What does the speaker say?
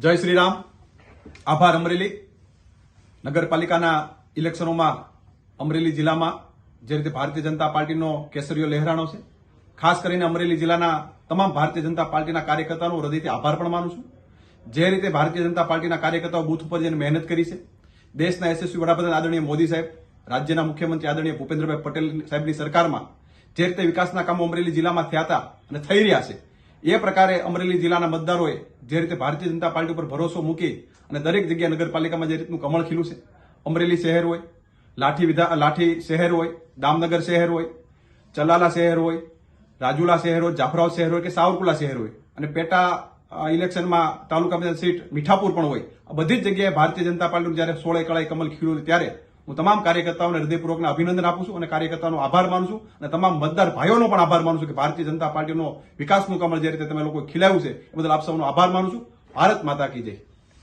જય શ્રી રામ. આભાર. અમરેલી નગરપાલિકાના ઇલેક્શનોમાં અમરેલી જિલ્લામાં જે રીતે ભારતીય જનતા પાર્ટીનો કેસરીઓ લહેરાણો છે, ખાસ કરીને અમરેલી જિલ્લાના તમામ ભારતીય જનતા પાર્ટીના કાર્યકર્તાઓનો હૃદયથી આભાર પણ માનું છું. જે રીતે ભારતીય જનતા પાર્ટીના કાર્યકર્તાઓ બૂથ ઉપર જઈને મહેનત કરી છે, દેશના યશસ્વી વડાપ્રધાન આદરણીય મોદી સાહેબ, રાજ્યના મુખ્યમંત્રી આદરણીય ભૂપેન્દ્રભાઈ પટેલ સાહેબની સરકારમાં જે રીતે વિકાસના કામો અમરેલી જિલ્લામાં થયા હતા અને થઈ રહ્યા છે, એ પ્રકારે અમરેલી જિલ્લાના મતદારોએ જે રીતે ભારતીય જનતા પાર્ટી ઉપર ભરોસો મૂકી અને દરેક જગ્યાએ નગરપાલિકામાં જે રીતનું કમળ ખીલું છે, અમરેલી શહેર હોય, લાઠી શહેર હોય, દામનગર શહેર હોય, ચલાલા શહેર હોય, રાજુલા શહેર હોય, જાફરાબાદ શહેર હોય કે સાવરકુલા શહેર હોય, અને પેટા ઇલેક્શનમાં તાલુકા પંચાયત સીટ મીઠાપુર પણ હોય, આ બધી જ જગ્યાએ ભારતીય જનતા પાર્ટીનું જયારે 16 કળાએ કમળ ખીલ્યું ત્યારે હું તમામ કાર્યકર્તાઓને હૃદયપૂર્વકના અભિનંદન આપું છું અને કાર્યકર્તાઓનો આભાર માનું છું અને તમામ મતદાર ભાઈઓનો પણ આભાર માનું છું કે ભારતીય જનતા પાર્ટીનો વિકાસનું કમળ જે રીતે તમે લોકો ખીલાવ્યું છે એ બદલ આપ સૌનો આભાર માનું છું. ભારત માતા કી જય.